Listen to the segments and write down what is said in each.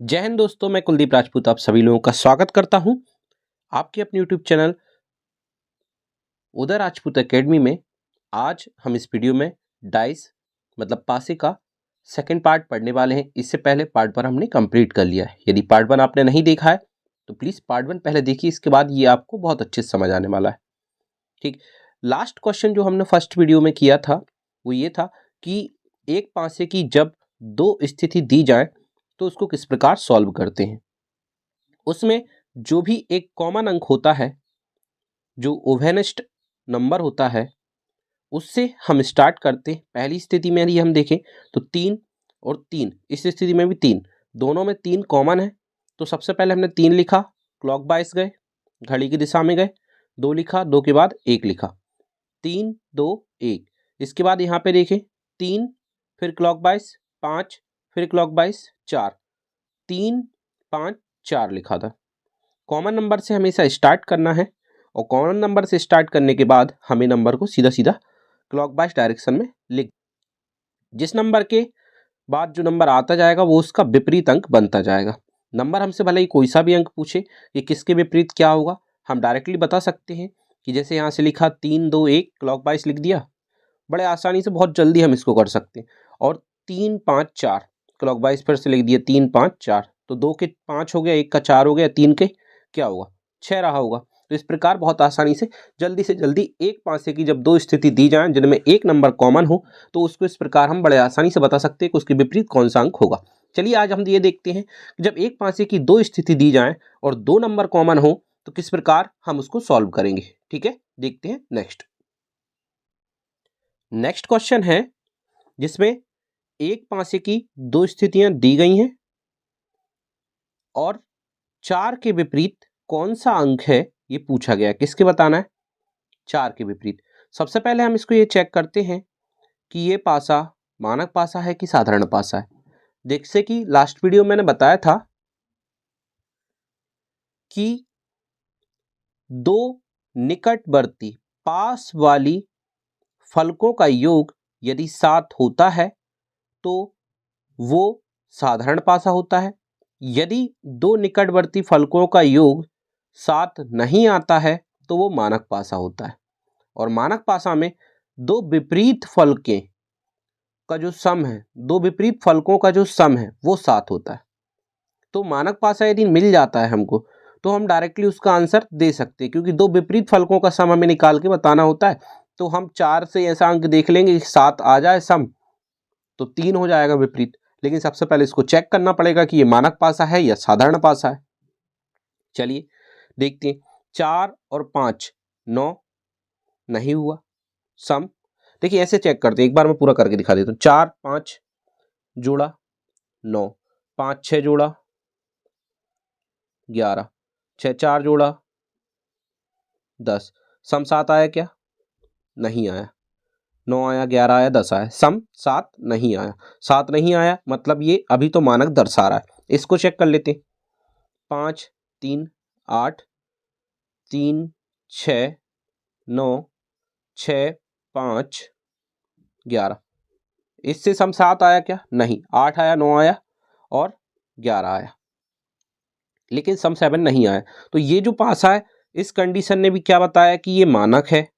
जय हिंद दोस्तों, मैं कुलदीप राजपूत आप सभी लोगों का स्वागत करता हूं आपके अपने यूट्यूब चैनल उदय राजपूत एकेडमी में। आज हम इस वीडियो में डाइस मतलब पासे का सेकंड पार्ट पढ़ने वाले हैं। इससे पहले पार्ट 1 हमने कंप्लीट कर लिया है। यदि पार्ट 1 आपने नहीं देखा है तो प्लीज़ पार्ट 1 पहले देखिए, इसके बाद ये आपको बहुत अच्छे से समझ आने वाला है। ठीक, लास्ट क्वेश्चन जो हमने फर्स्ट वीडियो में किया था वो ये था कि एक पासे की जब दो स्थिति दी जाए तो उसको किस प्रकार सॉल्व करते हैं। उसमें जो भी एक कॉमन अंक होता है, जो ओवेनेस्ट नंबर होता है, उससे हम स्टार्ट करते हैं। पहली स्थिति में यदि हम देखें तो 3 और 3, इस स्थिति में भी 3, दोनों में 3 कॉमन है। तो सबसे पहले हमने 3 लिखा, क्लॉक वाइज गए, घड़ी की दिशा में गए, 2 लिखा, 2 के बाद 1 लिखा, 3 2 1। इसके बाद यहाँ पे देखें 3, फिर क्लॉक वाइज 5, फिर क्लॉक वाइज 4, 3 5 4 लिखा था। कॉमन नंबर से हमेशा स्टार्ट करना है और कॉमन नंबर से स्टार्ट करने के बाद हमें नंबर को सीधा सीधा क्लॉकवाइज डायरेक्शन में लिख, जिस नंबर के बाद जो नंबर आता जाएगा वो उसका विपरीत अंक बनता जाएगा। नंबर हमसे भले ही कोई सा भी अंक पूछे कि किसके विपरीत क्या होगा, हम डायरेक्टली बता सकते हैं कि जैसे यहाँ से लिखा 3 2 1 क्लॉकवाइज लिख दिया, बड़े आसानी से बहुत जल्दी हम इसको कर सकते हैं। और 3 5 4 क्लॉकवाइज फिर से लिख दिया, 3 5 4, तो 2 के 5 हो गया, 1 का 4 हो गया, 3 के क्या होगा 6 रहा होगा। तो इस प्रकार बहुत आसानी से जल्दी एक पासे की जब दो स्थिति दी जाए जिनमें एक नंबर कॉमन हो तो उसको इस प्रकार हम बड़े आसानी से बता सकते हैं कि उसके विपरीत कौन सा अंक होगा। चलिए आज हम ये देखते हैं कि जब एक पासे की दो स्थिति दी जाए और दो नंबर कॉमन हो तो किस प्रकार हम उसको सॉल्व करेंगे। ठीक है, देखते हैं नेक्स्ट क्वेश्चन है जिसमें एक पासे की दो स्थितियां दी गई हैं और 4 के विपरीत कौन सा अंक है ये पूछा गया। किसके बताना है? 4 के विपरीत। सबसे पहले हम इसको ये चेक करते हैं कि ये पासा मानक पासा है कि साधारण पासा है। जैसे कि लास्ट वीडियो मैंने बताया था कि दो निकटवर्ती पास वाली फलकों का योग यदि 7 होता है तो वो साधारण पासा होता है। यदि दो निकटवर्ती फलकों का योग 7 नहीं आता है तो वो मानक पासा होता है। और मानक पासा में दो विपरीत फलकें का जो सम है, दो विपरीत फलकों का जो सम है वो 7 होता है। तो मानक पासा यदि मिल जाता है हमको तो हम डायरेक्टली उसका आंसर दे सकते हैं, क्योंकि दो विपरीत फलकों का सम हमें निकाल के बताना होता है। तो हम 4 से ऐसा अंक देख लेंगे कि 7 आ जाए सम तो 3 हो जाएगा विपरीत। लेकिन सबसे पहले इसको चेक करना पड़ेगा कि ये मानक पासा है या साधारण पासा है। चलिए देखते हैं, 4 और 5 9 नहीं हुआ सम। देखिए ऐसे चेक करते हैं, एक बार मैं पूरा करके दिखा देता हूँ। 4 5 जोड़ा 9, 5 6 जोड़ा 11, 6 4 जोड़ा 10, सम 7 आया क्या? नहीं आया। 9 आया, 11 आया, 10 आया, सम 7 नहीं आया। 7 नहीं आया मतलब ये अभी तो मानक दर्शा रहा है। इसको चेक कर लेते हैं। 5 3 8 3 6 9 6 5 11, इससे सम 7 आया क्या? नहीं। 8 आया, 9 आया और 11 आया, लेकिन सम 7 नहीं आया। तो ये जो पासा है इस कंडीशन ने भी क्या बताया कि ये मानक है,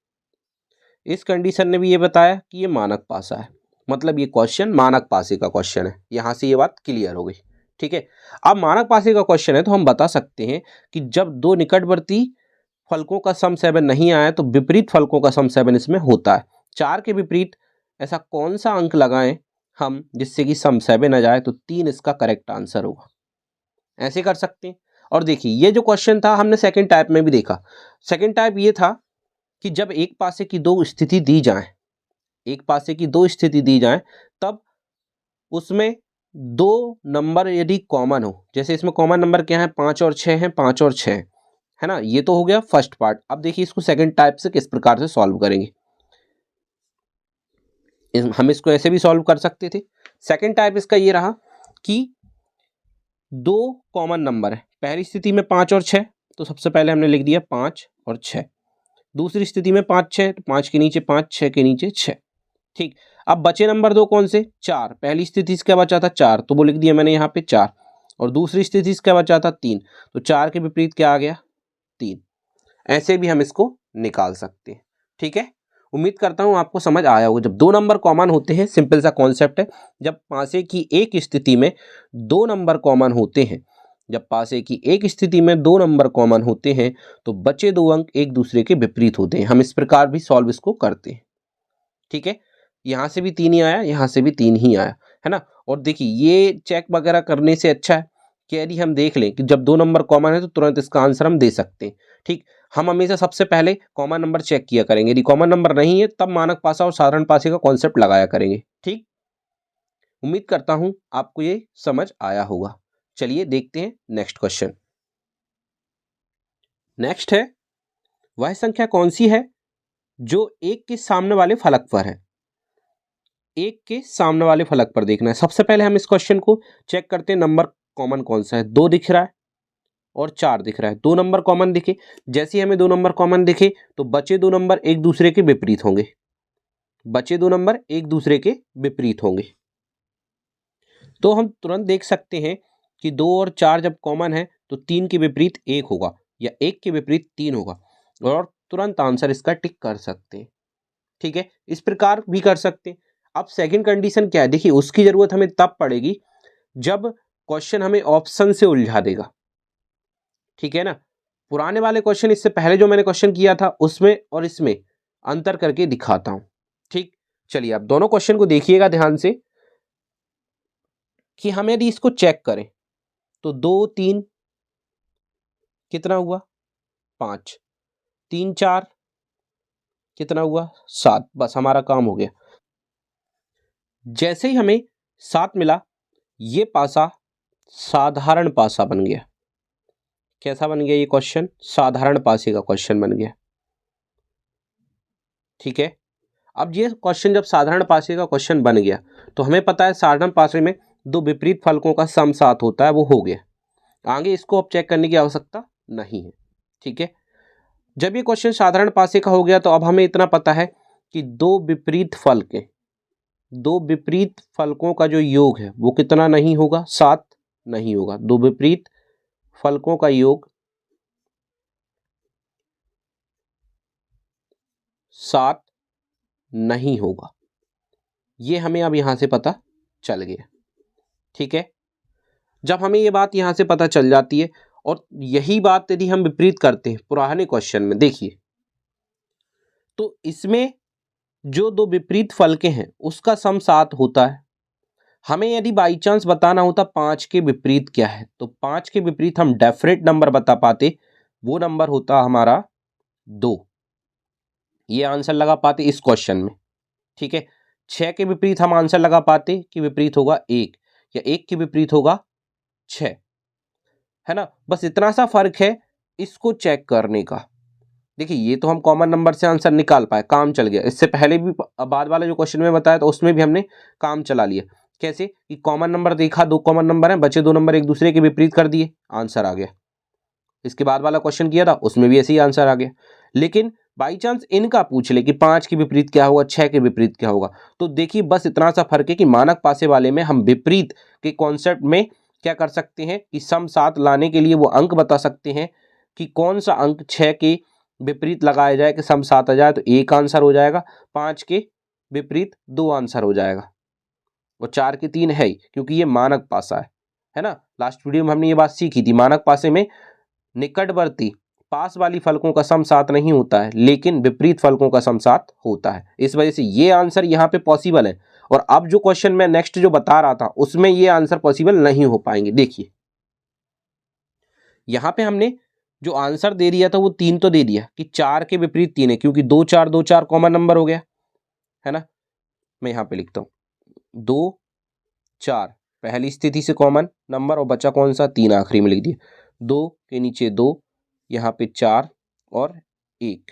इस कंडीशन ने भी ये बताया कि ये मानक पासा है। मतलब ये क्वेश्चन मानक पासे का क्वेश्चन है। यहां से ये बात क्लियर हो गई। ठीक है, अब मानक पासे का क्वेश्चन है तो हम बता सकते हैं कि जब दो निकटवर्ती फलकों का सम 7 नहीं आया तो विपरीत फलकों का सम 7 इसमें होता है। 4 के विपरीत ऐसा कौन सा अंक लगाएं हम जिससे कि सम 7 आ जाए, तो 3 इसका करेक्ट आंसर होगा। ऐसे कर सकते हैं। और देखिए ये जो क्वेश्चन था हमने सेकंड टाइप में भी देखा। सेकंड टाइप ये था कि जब एक पासे की दो स्थिति दी जाए, एक पासे की दो स्थिति दी जाए तब उसमें दो नंबर यदि कॉमन हो, जैसे इसमें कॉमन नंबर क्या है? 5 और 6 है, 5 और 6 है ना। ये तो हो गया फर्स्ट पार्ट। अब देखिए इसको सेकंड टाइप से किस प्रकार से सॉल्व करेंगे। हम इसको ऐसे भी सॉल्व कर सकते थे। सेकंड टाइप इसका ये रहा कि दो कॉमन नंबर है। पहली स्थिति में 5 और 6, तो सबसे पहले हमने लिख दिया 5 और 6। दूसरी स्थिति में 5 6, तो 5 के नीचे 5, 6 के नीचे 6। ठीक, अब बचे नंबर दो कौन से? 4। पहली स्थिति से क्या बचा था? 4, तो वो लिख दिया मैंने यहाँ पे 4। और दूसरी स्थिति से क्या बचा था 3, तो 4 के विपरीत क्या आ गया 3। ऐसे भी हम इसको निकाल सकते हैं। ठीक है, उम्मीद करता हूं आपको समझ आया होगा। जब 2 नंबर कॉमन होते हैं, सिंपल सा कॉन्सेप्ट है, जब पासे की एक स्थिति में 2 नंबर कॉमन होते हैं, जब पासे की एक स्थिति में 2 नंबर कॉमन होते हैं तो बचे 2 अंक एक दूसरे के विपरीत होते हैं। हम इस प्रकार भी सॉल्व इसको करते हैं। ठीक है, यहां से भी 3 ही आया, यहां से भी 3 ही आया, है ना। और देखिए ये चेक वगैरह करने से अच्छा है कि यदि हम देख लें कि जब 2 नंबर कॉमन है तो तुरंत इसका आंसर हम दे सकते हैं। ठीक, हम हमेशा सबसे पहले कॉमन नंबर चेक किया करेंगे, यदि कॉमन नंबर नहीं है तब मानक पासा और साधारण पासे का कॉन्सेप्ट लगाया करेंगे। ठीक, उम्मीद करता हूं आपको ये समझ आया होगा। चलिए देखते हैं नेक्स्ट क्वेश्चन। नेक्स्ट है, वह संख्या कौन सी है जो 1 के सामने वाले फलक पर है। 1 के सामने वाले फलक पर देखना है। सबसे पहले हम इस क्वेश्चन को चेक करते हैं, नंबर कॉमन कौन सा है। 2 दिख रहा है और 4 दिख रहा है, 2 नंबर कॉमन दिखे। जैसे ही हमें 2 नंबर कॉमन दिखे तो बचे 2 नंबर एक दूसरे के विपरीत होंगे, बचे 2 नंबर एक दूसरे के विपरीत होंगे। तो हम तुरंत देख सकते हैं कि 2 और 4 जब कॉमन है तो 3 के विपरीत 1 होगा या 1 के विपरीत 3 होगा, और तुरंत आंसर इसका टिक कर सकते हैं। ठीक है, इस प्रकार भी कर सकते हैं। अब सेकंड कंडीशन क्या है, देखिए उसकी जरूरत हमें तब पड़ेगी जब क्वेश्चन हमें ऑप्शन से उलझा देगा। ठीक है ना, पुराने वाले क्वेश्चन, इससे पहले जो मैंने क्वेश्चन किया था उसमें और इसमें अंतर करके दिखाता हूं। ठीक, चलिए अब दोनों क्वेश्चन को देखिएगा ध्यान से कि हम यदि इसको चेक करें तो 2 3 कितना हुआ 5, 3 4 कितना हुआ 7, बस हमारा काम हो गया। जैसे ही हमें 7 मिला, ये पासा साधारण पासा बन गया। कैसा बन गया ये क्वेश्चन, साधारण पासे का क्वेश्चन बन गया। ठीक है, अब ये क्वेश्चन जब साधारण पासे का क्वेश्चन बन गया तो हमें पता है साधारण पासे में 2 विपरीत फलकों का सम 7 होता है, वो हो गया। आगे इसको अब चेक करने की आवश्यकता नहीं है। ठीक है, जब ये क्वेश्चन साधारण पासे का हो गया तो अब हमें इतना पता है कि 2 विपरीत फलकें, 2 विपरीत फलकों का जो योग है वो कितना नहीं होगा 7 नहीं होगा। 2 विपरीत फलकों का योग 7 नहीं होगा, ये हमें अब यहां से पता चल गया। ठीक है, जब हमें ये बात यहां से पता चल जाती है और यही बात यदि हम विपरीत करते हैं पुराने क्वेश्चन में, देखिए तो इसमें जो 2 विपरीत फलकें हैं उसका सम 7 होता है। हमें यदि बाई चांस बताना होता 5 के विपरीत क्या है, तो 5 के विपरीत हम डेफिनेट नंबर बता पाते, वो नंबर होता हमारा 2। ये आंसर लगा पाते इस क्वेश्चन में। ठीक है, 6 के विपरीत हम आंसर लगा पाते कि विपरीत होगा 1, या 1 के विपरीत होगा 6, है ना। बस इतना सा फर्क है इसको चेक करने का। देखिए ये तो हम कॉमन नंबर से आंसर निकाल पाए, काम चल गया। इससे पहले भी बाद वाला जो क्वेश्चन में बताया था उसमें भी हमने काम चला लिया। कैसे कि कॉमन नंबर देखा, 2 कॉमन नंबर हैं, बचे 2 नंबर एक दूसरे के विपरीत कर दिए, आंसर आ गया। इसके बाद वाला क्वेश्चन किया था उसमें भी ऐसे ही आंसर आ गया। लेकिन बाई चांस इनका पूछ ले कि 5 के विपरीत क्या होगा, 6 के विपरीत क्या होगा, तो देखिए बस इतना सा फर्क है कि मानक पासे वाले में हम विपरीत के कॉन्सेप्ट में क्या कर सकते हैं कि सम 7 लाने के लिए वो अंक बता सकते हैं कि कौन सा अंक 6 के विपरीत लगाया जाए कि सम 7 आ जाए, तो 1 आंसर हो जाएगा, 5 के विपरीत 2 आंसर हो जाएगा, और 4 के 3 है ही, क्योंकि ये मानक पासा है ना। लास्ट वीडियो में हमने ये बात सीखी थी, मानक पासे में निकटवर्ती पास वाली फलकों का सम 7 नहीं होता है, लेकिन विपरीत फलकों का सम 7 होता है। इस वजह से ये आंसर यहाँ पे पॉसिबल है। और अब जो क्वेश्चन मैं नेक्स्ट जो बता रहा था उसमें ये आंसर पॉसिबल नहीं हो पाएंगे। देखिए यहाँ पे हमने जो आंसर दे दिया था वो 3 तो दे दिया कि 4 के विपरीत 3 है, क्योंकि 2 4 2 4 कॉमन नंबर हो गया, है ना। मैं यहाँ पे लिखता हूँ 2 4 पहली स्थिति से कॉमन नंबर, और बचा कौन सा 3 आखिरी में लिख दिया। 2 के नीचे 2, यहाँ पे 4 और 1,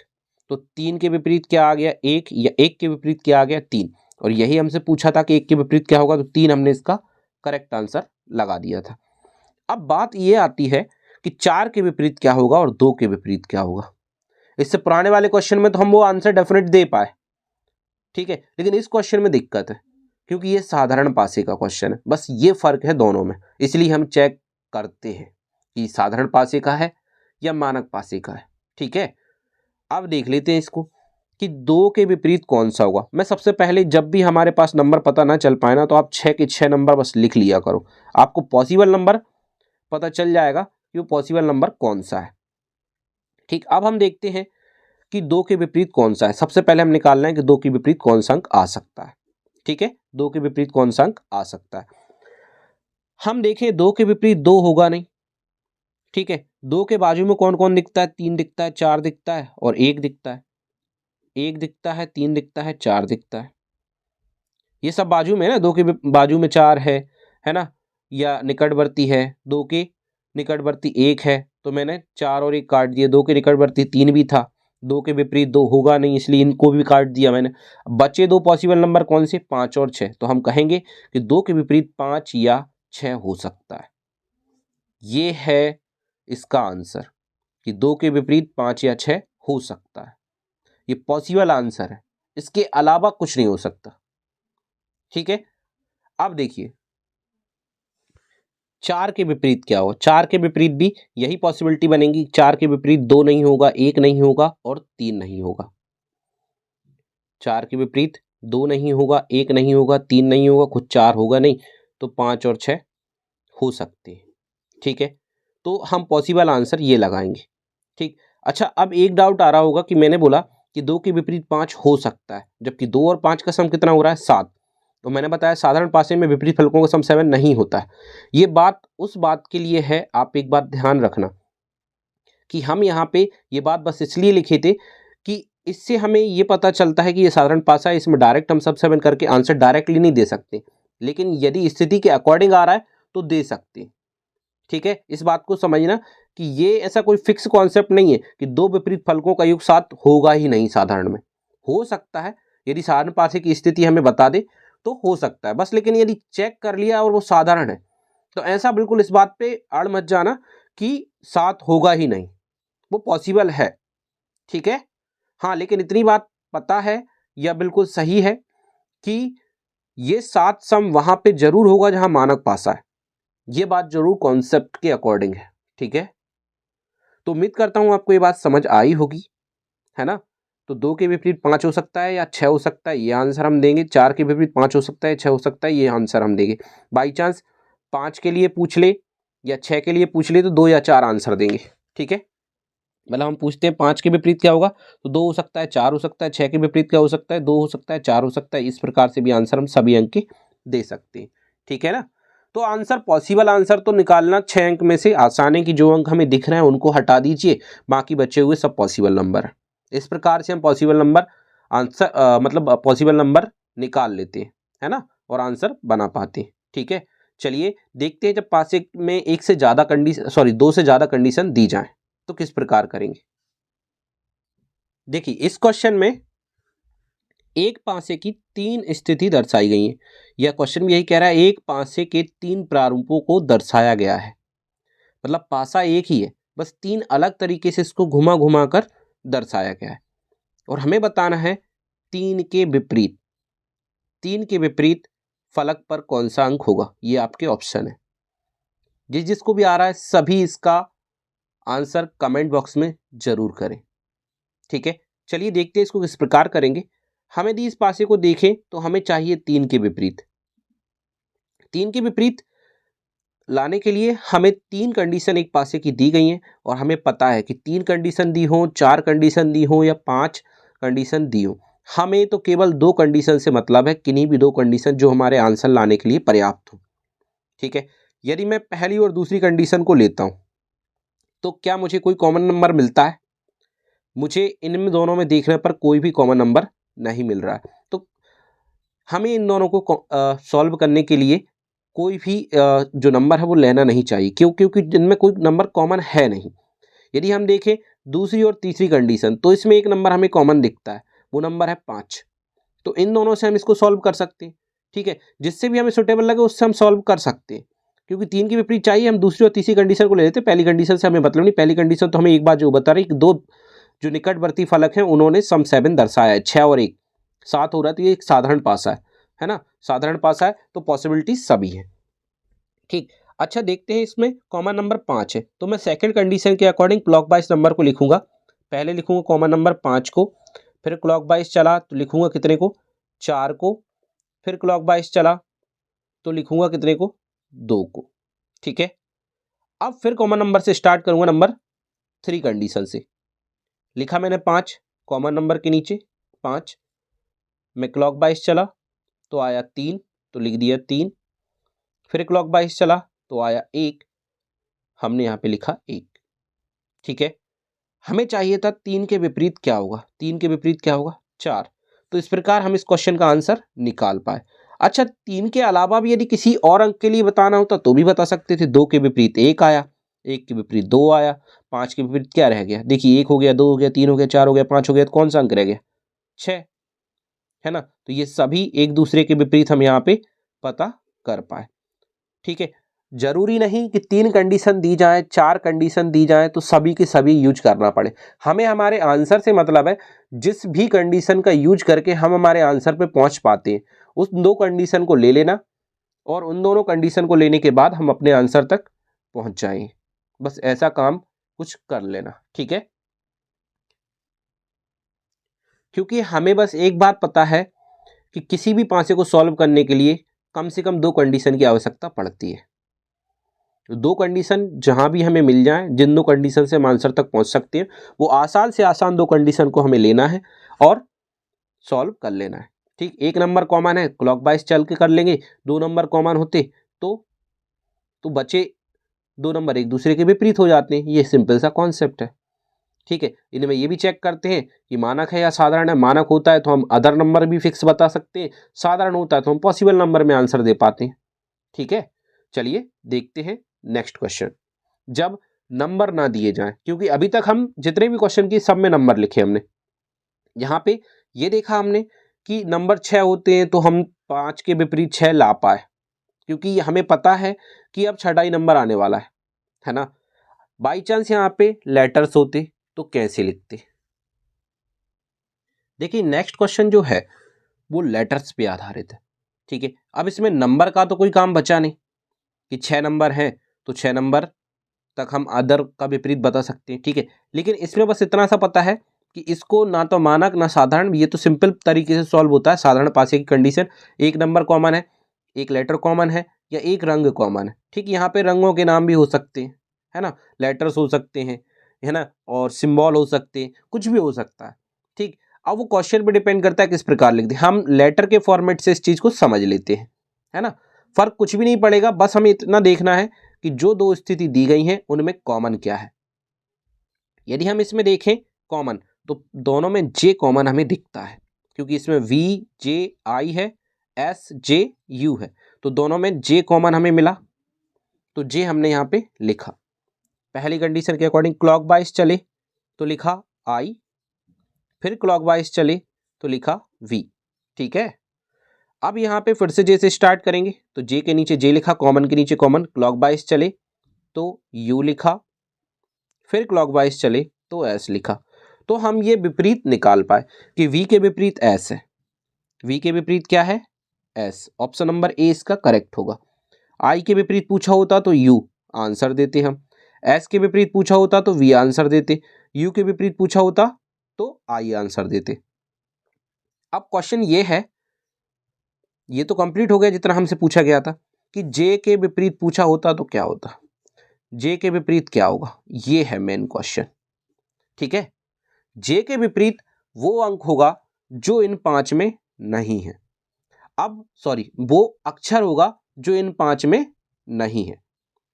तो 3 के विपरीत क्या आ गया 1, या 1 के विपरीत क्या आ गया 3, और यही हमसे पूछा था कि 1 के विपरीत क्या होगा, तो 3 हमने इसका करेक्ट आंसर लगा दिया था। अब बात ये आती है कि 4 के विपरीत क्या होगा और 2 के विपरीत क्या होगा। इससे पुराने वाले क्वेश्चन में तो हम वो आंसर डेफिनेट दे पाए, ठीक है, लेकिन इस क्वेश्चन में दिक्कत है क्योंकि ये साधारण पासे का क्वेश्चन है, बस ये फर्क है दोनों में, इसलिए हम चेक करते हैं कि साधारण पासे का है या मानक पासे का है। ठीक है, अब देख लेते हैं इसको कि 2 के विपरीत कौन सा होगा। मैं सबसे पहले, जब भी हमारे पास नंबर पता ना चल पाए ना, तो आप 6 के 6 नंबर बस लिख लिया करो, आपको पॉसिबल नंबर पता चल जाएगा कि वो पॉसिबल नंबर कौन सा है। ठीक, अब हम देखते हैं कि 2 के विपरीत कौन सा है। सबसे पहले हम निकालना है कि 2 के विपरीत कौन सा अंक आ सकता है। ठीक है, 2 के विपरीत कौन सा अंक आ सकता है। हम देखें 2 के विपरीत 2 होगा नहीं। ठीक है, 2 के बाजू में कौन कौन दिखता है? 3 दिखता है, 4 दिखता है और 1 दिखता है। 1 दिखता है, 3 दिखता है, 4 दिखता है। ये सब बाजू में है ना, 2 के बाजू में 4 है ना, या निकटवर्ती है। 2 के निकटवर्ती 1 है, तो मैंने 4 और 1 काट दिए। 2 के निकटवर्ती 3 भी था। 2 के विपरीत 2 होगा नहीं, इसलिए इनको भी काट दिया मैंने। बचे 2 पॉसिबल नंबर कौन से? 5 और 6। तो हम कहेंगे कि 2 के विपरीत 5 या 6 हो सकता है। ये है इसका आंसर कि 2 के विपरीत 5 या 6 हो सकता है। ये पॉसिबल आंसर है, इसके अलावा कुछ नहीं हो सकता। ठीक है, अब देखिए 4 के विपरीत क्या होगा। 4 के विपरीत भी यही पॉसिबिलिटी बनेगी। 4 के विपरीत 2 नहीं होगा, 1 नहीं होगा और 3 नहीं होगा। 4 के विपरीत 2 नहीं होगा, 1 नहीं होगा, 3 नहीं होगा, खुद 4 होगा नहीं, तो 5 और 6 हो सकते हैं। ठीक है, तो हम पॉसिबल आंसर ये लगाएंगे। ठीक, अच्छा, अब एक डाउट आ रहा होगा कि मैंने बोला कि 2 के विपरीत 5 हो सकता है, जबकि 2 और 5 का सम कितना हो रहा है? 7। तो मैंने बताया साधारण पासे में विपरीत फलकों का सम 7 नहीं होता है। ये बात उस बात के लिए है, आप एक बात ध्यान रखना कि हम यहाँ पे ये बात बस इसलिए लिखे थे कि इससे हमें ये पता चलता है कि ये साधारण पासा है, इसमें डायरेक्ट हम सब 7 करके आंसर डायरेक्टली नहीं दे सकते, लेकिन यदि स्थिति के अकॉर्डिंग आ रहा है तो दे सकते हैं। ठीक है, इस बात को समझना कि ये ऐसा कोई फिक्स कॉन्सेप्ट नहीं है कि 2 विपरीत फलकों का योग 7 होगा ही नहीं। साधारण में हो सकता है, यदि साधारण पासे की स्थिति हमें बता दे तो हो सकता है बस, लेकिन यदि चेक कर लिया और वो साधारण है तो ऐसा बिल्कुल इस बात पे अड़ मत जाना कि 7 होगा ही नहीं, वो पॉसिबल है। ठीक है, हाँ, लेकिन इतनी बात पता है या बिल्कुल सही है कि ये 7 सम वहां पे जरूर होगा जहां मानक पासा है। ये बात जरूर कॉन्सेप्ट के अकॉर्डिंग है। ठीक है, तो उम्मीद करता हूं आपको ये बात समझ आई होगी, है ना। तो 2 के विपरीत 5 हो सकता है या 6 हो सकता है, ये आंसर हम देंगे। 4 के विपरीत 5 हो सकता है, 6 हो सकता है, ये आंसर हम देंगे। बाई चांस 5 के लिए पूछ ले या 6 के लिए पूछ ले तो 2 या 4 आंसर देंगे। ठीक है, मतलब हम पूछते हैं 5 के विपरीत क्या होगा तो 2 हो सकता है, 4 हो सकता है। 6 के विपरीत क्या हो सकता है? 2 हो सकता है, 4 हो सकता है। इस प्रकार से भी आंसर हम सभी अंक के दे सकते हैं। ठीक है ना, तो आंसर, पॉसिबल आंसर तो निकालना 6 अंक में से आसानी की जो अंक हमें दिख रहे हैं उनको हटा दीजिए, बाकी बचे हुए सब पॉसिबल नंबर है। इस प्रकार से हम पॉसिबल नंबर आंसर मतलब पॉसिबल नंबर निकाल लेते हैं, है ना, और आंसर बना पाते हैं। ठीक है, चलिए देखते हैं जब पासे में एक से ज्यादा कंडीशन, सॉरी 2 से ज्यादा कंडीशन दी जाए तो किस प्रकार करेंगे। देखिए इस क्वेश्चन में एक पासे की 3 स्थिति दर्शाई गई है। यह क्वेश्चन भी यही कह रहा है, एक पासे के 3 प्रारूपों को दर्शाया गया है। मतलब पासा एक ही है, बस 3 अलग तरीके से इसको घुमा घुमा कर दर्शाया गया है और हमें बताना है 3 के विपरीत, 3 के विपरीत फलक पर कौन सा अंक होगा। ये आपके ऑप्शन है। जिसको भी आ रहा है सभी इसका आंसर कमेंट बॉक्स में जरूर करें। ठीक है, चलिए देखते हैं इसको किस प्रकार करेंगे। हमें दी इस पासे को देखें तो हमें चाहिए 3 के विपरीत। 3 के विपरीत लाने के लिए हमें 3 कंडीशन एक पासे की दी गई हैं और हमें पता है कि 3 कंडीशन दी हो, 4 कंडीशन दी हो या 5 कंडीशन दी हो। हमें तो केवल 2 कंडीशन से मतलब है, किन्हीं भी 2 कंडीशन जो हमारे आंसर लाने के लिए पर्याप्त हो। ठीक है, यदि मैं पहली और दूसरी कंडीशन को लेता हूं तो क्या मुझे कोई कॉमन नंबर मिलता है? मुझे इन दोनों में देखने पर कोई भी कॉमन नंबर नहीं मिल रहा है। तो हमें इन दोनों को सॉल्व करने के लिए कोई भी जो नंबर है वो लेना नहीं चाहिए, क्योंकि जिनमें कोई नंबर कॉमन है नहीं। यदि हम देखें दूसरी और तीसरी कंडीशन तो इसमें एक नंबर हमें कॉमन दिखता है, वो नंबर है 5। तो इन दोनों से हम इसको सॉल्व कर सकते हैं। ठीक है, जिससे भी हमें सुटेबल लगे उससे हम सॉल्व कर सकते हैं। क्योंकि 3 के विपरीत चाहिए, हम दूसरी और तीसरी कंडीशन को ले लेते हैं। पहली कंडीशन से हमें मतलब नहीं, पहली कंडीशन तो हमें एक बात जो बता रही कि 2 जो निकटवर्ती फलक हैं उन्होंने सम 7 दर्शाया है। 6 और 1 7 हो रहा है, तो ये एक साधारण पासा है ना, साधारण पासा है तो पॉसिबिलिटी सभी है। ठीक, अच्छा देखते हैं, इसमें कॉमन नंबर 5 है, तो मैं सेकंड कंडीशन के अकॉर्डिंग क्लॉकवाइज नंबर को लिखूंगा। पहले लिखूंगा कॉमन नंबर 5 को, फिर क्लॉकवाइज चला तो लिखूंगा कितने को, 4 को, फिर क्लॉकवाइज चला तो लिखूंगा कितने को, 2 को। ठीक है, अब फिर कॉमन नंबर से स्टार्ट करूंगा, नंबर 3 कंडीशन से। लिखा मैंने 5 कॉमन नंबर के नीचे 5, मैं क्लॉकवाइज चला तो आया 3, तो लिख दिया 3, फिर क्लॉकवाइज चला तो आया 1, हमने यहाँ पे लिखा 1। ठीक है, हमें चाहिए था 3 के विपरीत क्या होगा, 3 के विपरीत क्या होगा, 4। तो इस प्रकार हम इस क्वेश्चन का आंसर निकाल पाए। अच्छा, 3 के अलावा भी यदि किसी और अंक के लिए बताना होता तो भी बता सकते थे। 2 के विपरीत 1 आया, 1 के विपरीत 2 आया, 5 के विपरीत क्या रह गया, देखिए 1 हो गया, 2 हो गया, 3 हो गया, 4 हो गया, 5 हो गया, तो कौन सा अंक रह गया, 6, है ना। तो ये सभी एक दूसरे के विपरीत हम यहाँ पे पता कर पाए। ठीक है, जरूरी नहीं कि 3 कंडीशन दी जाए, 4 कंडीशन दी जाए तो सभी के सभी यूज करना पड़े। हमें हमारे आंसर से मतलब है, जिस भी कंडीशन का यूज करके हम हमारे आंसर पे पहुंच पाते हैं, उस 2 कंडीशन को ले लेना और उन दोनों कंडीशन को लेने के बाद हम अपने आंसर तक पहुंच जाएंगे। बस ऐसा काम कुछ कर लेना। ठीक है, क्योंकि हमें बस एक बात पता है कि किसी भी पासे को सॉल्व करने के लिए कम से कम 2 कंडीशन की आवश्यकता पड़ती है। तो 2 कंडीशन जहां भी हमें मिल जाए, जिन 2 कंडीशन से हम आंसर तक पहुंच सकते हैं, वो आसान से आसान 2 कंडीशन को हमें लेना है और सॉल्व कर लेना है। ठीक, 1 नंबर कॉमन है, क्लॉकवाइज चल के कर लेंगे। 2 नंबर कॉमन होते तो बचे 2 नंबर एक दूसरे के विपरीत हो जाते हैं। ये सिंपल सा कॉन्सेप्ट है। ठीक है, इनमें ये भी चेक करते हैं कि मानक है या साधारण है। मानक होता है तो हम अदर नंबर भी फिक्स बता सकते हैं, साधारण होता है तो हम पॉसिबल नंबर में आंसर दे पाते हैं। ठीक है, चलिए देखते हैं नेक्स्ट क्वेश्चन। जब नंबर ना दिए जाएं, क्योंकि अभी तक हम जितने भी क्वेश्चन किए सब में नंबर लिखे हमने। यहाँ पे ये देखा हमने कि नंबर 6 होते हैं तो हम 5 के विपरीत 6 ला पाए, क्योंकि हमें पता है कि अब छठा ही नंबर आने वाला है ना। बाई चांस यहाँ पे लेटर्स होते तो कैसे लिखते। देखिए नेक्स्ट क्वेश्चन जो है वो लेटर्स पे आधारित है। ठीक है, अब इसमें नंबर का तो कोई काम बचा नहीं कि 6 नंबर हैं तो 6 नंबर तक हम अदर का विपरीत बता सकते हैं। ठीक है, लेकिन इसमें बस इतना सा पता है कि इसको ना तो मानक ना साधारण, ये तो सिंपल तरीके से सॉल्व होता है। साधारण पासे की कंडीशन, 1 नंबर कॉमन है, 1 लेटर कॉमन है या 1 रंग कॉमन है। ठीक, यहाँ पे रंगों के नाम भी हो सकते हैं, है ना, लेटर्स हो सकते हैं, है ना, और सिंबल हो सकते हैं, कुछ भी हो सकता है। ठीक, अब वो क्वेश्चन पे डिपेंड करता है किस प्रकार लिख दे। हम लेटर के फॉर्मेट से इस चीज को समझ लेते हैं, है ना। फर्क कुछ भी नहीं पड़ेगा, बस हमें इतना देखना है कि जो 2 स्थिति दी गई हैं उनमें कॉमन क्या है। यदि हम इसमें देखें कॉमन, तो दोनों में जे कॉमन हमें दिखता है, क्योंकि इसमें वी जे आई है, एस जे यू है, तो दोनों में जे कॉमन हमें मिला, तो जे हमने यहाँ पे लिखा। पहली कंडीशन के अकॉर्डिंग क्लॉकवाइज चले तो लिखा आई, फिर क्लॉकवाइज चले तो लिखा वी। ठीक है, अब यहाँ पे फिर से जे से स्टार्ट करेंगे, तो जे के नीचे जे लिखा, कॉमन के नीचे कॉमन, क्लॉकवाइज चले तो यू लिखा, फिर क्लॉकवाइज चले तो एस लिखा। तो हम ये विपरीत निकाल पाए कि वी के विपरीत एस है, वी के विपरीत क्या है, एस। ऑप्शन नंबर ए इसका करेक्ट होगा। आई के विपरीत पूछा होता तो यू आंसर देते हम, एस के विपरीत पूछा होता तो वी आंसर देते, यू के विपरीत पूछा होता तो आई आंसर देते। अब क्वेश्चन ये है, ये तो कंप्लीट हो गया जितना हमसे पूछा गया था, कि जे के विपरीत पूछा होता तो क्या होता, जे के विपरीत क्या होगा, ये है मेन क्वेश्चन। ठीक है, जे के विपरीत वो अंक होगा जो इन 5 में नहीं है। अब सॉरी, वो अक्षर होगा जो इन 5 में नहीं है।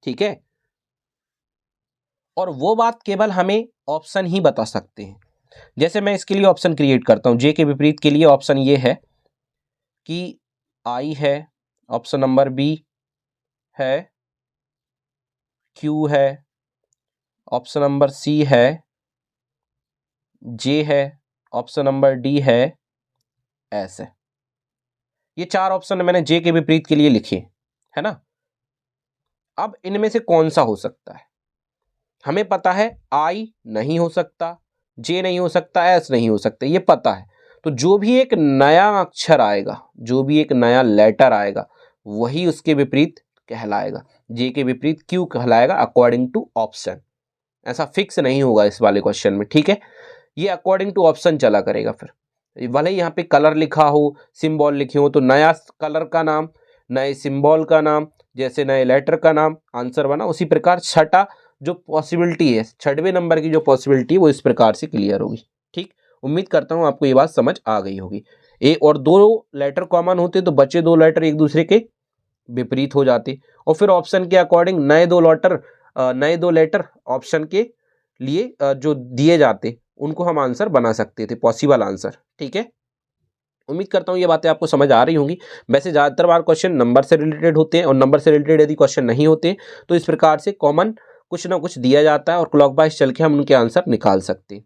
ठीक है, और वो बात केवल हमें ऑप्शन ही बता सकते हैं। जैसे मैं इसके लिए ऑप्शन क्रिएट करता हूं, जे के विपरीत के लिए ऑप्शन ये है कि आई है, ऑप्शन नंबर बी है, क्यू है, ऑप्शन नंबर सी है, जे है, ऑप्शन नंबर डी है, एस है। ये 4 ऑप्शन मैंने जे के विपरीत के लिए लिखे, है ना। अब इनमें से कौन सा हो सकता है, हमें पता है आई नहीं हो सकता, जे नहीं हो सकता, एस नहीं हो सकता, ये पता है। तो जो भी एक नया अक्षर आएगा, जो भी एक नया लेटर आएगा, वही उसके विपरीत कहलाएगा। जे के विपरीत क्यू कहलाएगा अकॉर्डिंग टू ऑप्शन। ऐसा फिक्स नहीं होगा इस वाले क्वेश्चन में, ठीक है, ये अकॉर्डिंग टू ऑप्शन चला करेगा। फिर भले ही यहाँ पे कलर लिखा हो, सिंबल लिखे हो, तो नया कलर का नाम, नए सिंबल का नाम, जैसे नए लेटर का नाम आंसर बना, उसी प्रकार छठा जो पॉसिबिलिटी है, 6वें नंबर की जो पॉसिबिलिटी है वो इस प्रकार से क्लियर होगी। ठीक, उम्मीद करता हूँ आपको ये बात समझ आ गई होगी। ए और दो लेटर कॉमन होते तो बचे दो लेटर एक दूसरे के विपरीत हो जाते, और फिर ऑप्शन के अकॉर्डिंग नए दो लेटर ऑप्शन के लिए जो दिए जाते उनको हम आंसर बना सकते थे, पॉसिबल आंसर। ठीक है, उम्मीद करता हूँ ये बातें आपको समझ आ रही होंगी। वैसे ज़्यादातर बार क्वेश्चन नंबर से रिलेटेड होते हैं, और नंबर से रिलेटेड यदि क्वेश्चन नहीं होते तो इस प्रकार से कॉमन कुछ ना कुछ दिया जाता है और क्लॉक वाइज चल के हम उनके आंसर निकाल सकते हैं।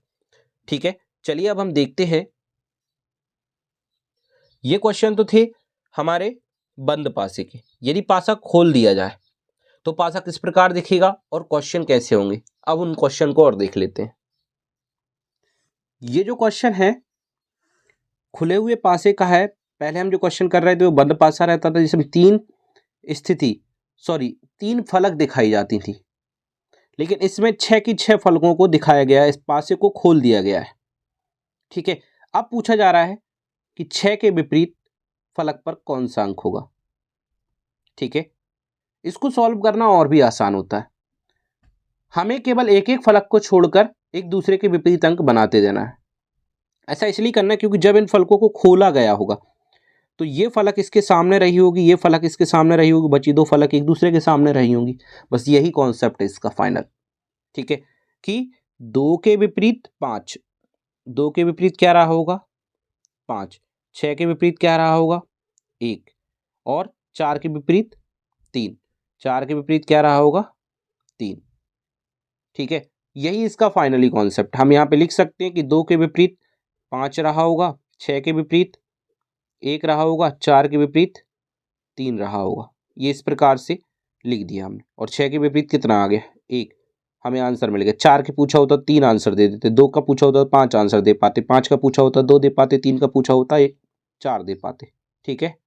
ठीक है, चलिए अब हम देखते हैं। ये क्वेश्चन तो थे हमारे बंद पासे के। यदि पासा खोल दिया जाए तो पासा किस प्रकार दिखेगा और क्वेश्चन कैसे होंगे, अब उन क्वेश्चन को और देख लेते हैं। ये जो क्वेश्चन है खुले हुए पासे का है। पहले हम जो क्वेश्चन कर रहे थे वो बंद पासा रहता था, जिसमें तीन फलक दिखाई जाती थी, लेकिन इसमें 6 की 6 फलकों को दिखाया गया है, इस पासे को खोल दिया गया है। ठीक है, अब पूछा जा रहा है कि 6 के विपरीत फलक पर कौन सा अंक होगा। ठीक है, इसको सॉल्व करना और भी आसान होता है। हमें केवल एक एक फलक को छोड़कर एक दूसरे के विपरीत अंक बनाते देना है। ऐसा इसलिए करना है क्योंकि जब इन फलकों को खोला गया होगा तो ये फलक इसके सामने रही होगी, ये फलक इसके सामने रही होगी, बची दो फलक एक दूसरे के सामने रही होंगी। बस यही कॉन्सेप्ट है इसका फाइनल। ठीक है, कि 2 के विपरीत 5, 2 के विपरीत क्या रहा होगा 5, 6 के विपरीत क्या रहा होगा 1, और 4 के विपरीत 3, 4 के विपरीत क्या रहा होगा 3। ठीक है, यही इसका फाइनली कॉन्सेप्ट। हम यहाँ पे लिख सकते हैं कि 2 के विपरीत 5 रहा होगा, 6 के विपरीत 1 रहा होगा, 4 के विपरीत 3 रहा होगा। ये इस प्रकार से लिख दिया हमने। और 6 के विपरीत कितना आ गया 1, हमें आंसर मिल गया। 4 के पूछा होता 3 आंसर दे देते, 2 का पूछा होता 5 आंसर दे पाते, 5 का पूछा होता 2 दे पाते, 3 का पूछा होता 4 दे पाते। ठीक है,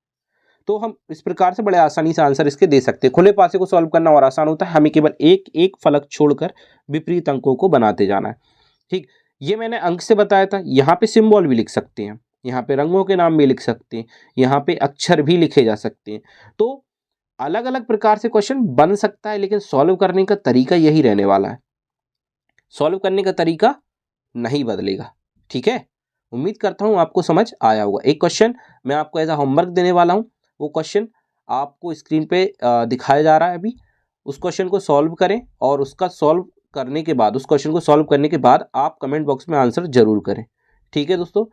तो हम इस प्रकार से बड़े आसानी से आंसर इसके दे सकते हैं। खुले पासे को सॉल्व करना और आसान होता है, हमें केवल एक एक फलक छोड़कर विपरीत अंकों को बनाते जाना है। ठीक, ये मैंने अंक से बताया था। यहाँ पे सिंबल भी लिख सकते हैं, यहाँ पे रंगों के नाम भी लिख सकते हैं, यहाँ पे अक्षर भी लिखे जा सकते हैं। तो अलग अलग प्रकार से क्वेश्चन बन सकता है, लेकिन सॉल्व करने का तरीका यही रहने वाला है। सॉल्व करने का तरीका नहीं बदलेगा। ठीक है, उम्मीद करता हूँ आपको समझ आया होगा। एक क्वेश्चन मैं आपको एज अ होमवर्क देने वाला हूँ, वो क्वेश्चन आपको स्क्रीन पे दिखाया जा रहा है अभी। उस क्वेश्चन को सॉल्व करें, और उसका सॉल्व करने के बाद, उस क्वेश्चन को सॉल्व करने के बाद आप कमेंट बॉक्स में आंसर जरूर करें। ठीक है दोस्तों,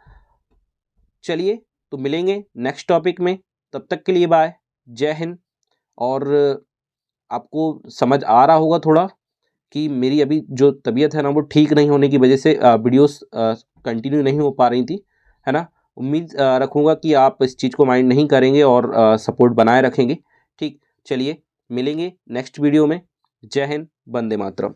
चलिए तो मिलेंगे नेक्स्ट टॉपिक में। तब तक के लिए बाय, जय हिंद। और आपको समझ आ रहा होगा थोड़ा कि मेरी अभी जो तबीयत है ना वो ठीक नहीं होने की वजह से वीडियोस कंटिन्यू नहीं हो पा रही थी, है ना। उम्मीद रखूँगा कि आप इस चीज़ को माइंड नहीं करेंगे और सपोर्ट बनाए रखेंगे। ठीक, चलिए मिलेंगे नेक्स्ट वीडियो में। जय हिंद, वंदे मातरम।